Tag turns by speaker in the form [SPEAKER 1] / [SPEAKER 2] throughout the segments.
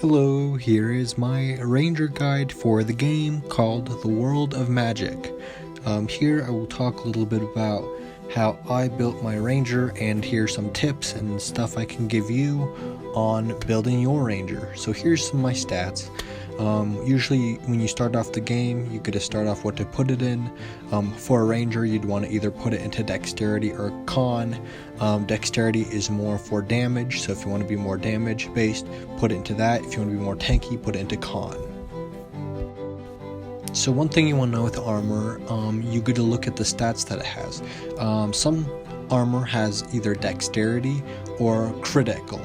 [SPEAKER 1] Hello, here is my ranger guide for the game called The World of Magic. Here I will talk a little bit about how I built my ranger, and here's some tips and stuff I can give you on building your ranger. So here's some of my stats. Usually when you start off the game, you get to start off what to put it in. For a ranger, you'd want to either put it into dexterity or con. Dexterity is more for damage, so if you want to be more damage based, put it into that. If you want to be more tanky, put it into con. So one thing you want to know with armor, you get to look at the stats that it has. Some armor has either dexterity or critical.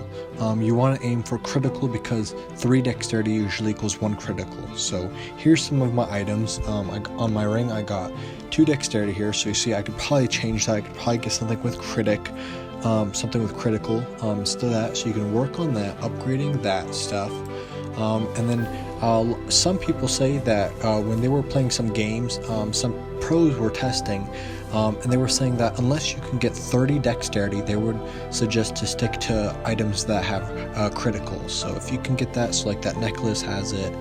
[SPEAKER 1] You want to aim for critical because 3 dexterity usually equals 1 critical. So here's some of my items. On my ring I got 2 dexterity here, so you see I could probably change that. I could probably get something with something with critical instead of that, so you can work on that, upgrading that stuff. And then some people say that when they were playing some games, some pros were testing, and they were saying that unless you can get 30 dexterity, they would suggest to stick to items that have critical. So if you can get that, so like that necklace has it.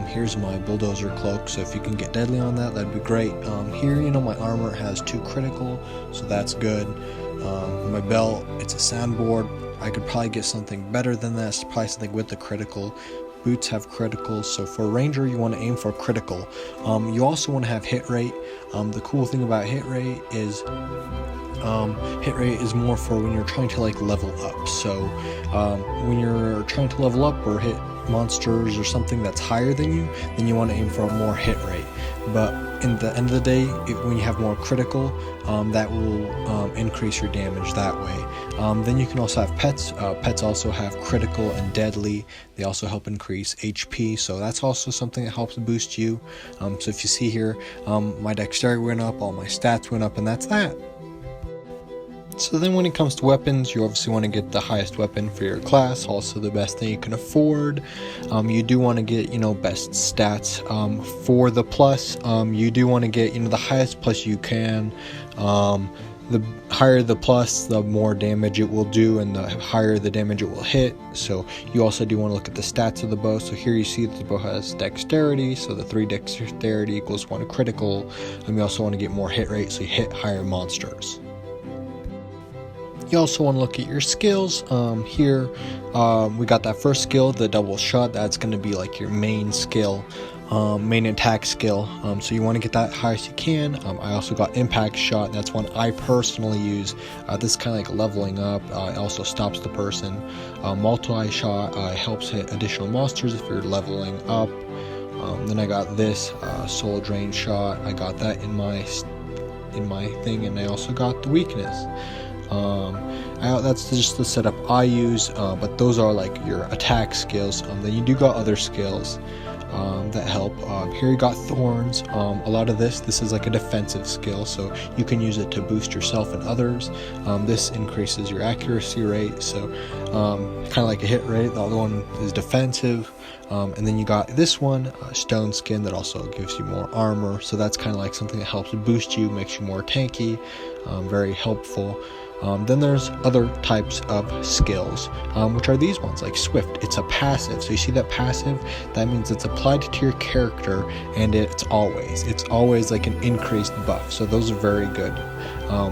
[SPEAKER 1] Here's my bulldozer cloak, so if you can get deadly on that, that'd be great. Here, my armor has 2 critical, so that's good. My belt, it's a sandboard. I could probably get something better than this, probably something with the critical. Boots have critical, so for ranger you want to aim for critical. You also want to have hit rate. The cool thing about hit rate is more for when you're trying to level up. So when you're trying to level up or hit monsters or something that's higher than you, then you want to aim for a more hit rate. But in the end of the day, when you have more critical, that will increase your damage that way. Then you can also have pets. Pets also have critical and deadly. They also help increase HP, so that's also something that helps boost you. So if you see here, my dexterity went up, all my stats went up, and that's that. So then when it comes to weapons, you obviously want to get the highest weapon for your class, also the best thing you can afford. You do want to get, best stats. For the plus, you do want to get, the highest plus you can. The higher the plus, the more damage it will do, and the higher the damage it will hit. So you also do want to look at the stats of the bow. So here you see that the bow has dexterity, so the 3 dexterity equals 1 critical. And you also want to get more hit rate, so you hit higher monsters. You also want to look at your skills. Here we got that first skill, the double shot. That's going to be like your main skill, main attack skill. So you want to get that highest you can. I also got impact shot. That's one I personally use. This is kind of like leveling up. It also stops the person. Multi shot helps hit additional monsters if you're leveling up. Then I got this soul drain shot. I got that in my thing, and I also got the weakness. That's just the setup I use, but those are like your attack skills. Then you do got other skills that help. Here you got thorns. A lot of this is like a defensive skill, so you can use it to boost yourself and others. This increases your accuracy rate, so kind of like a hit rate. The other one is defensive. And then you got this one, stone skin, that also gives you more armor, so that's kind of like something that helps boost you, makes you more tanky, very helpful. Then there's other types of skills, which are these ones, like Swift. It's a passive, so you see that passive, that means it's applied to your character, and it's always like an increased buff, so those are very good.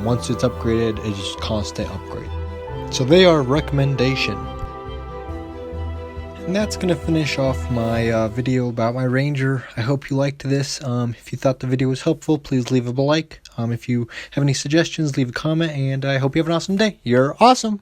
[SPEAKER 1] Once it's upgraded, it's just constant upgrade. So they are recommendation. And that's going to finish off my video about my ranger. I hope you liked this. If you thought the video was helpful, please leave a like. If you have any suggestions, leave a comment, and I hope you have an awesome day. You're awesome!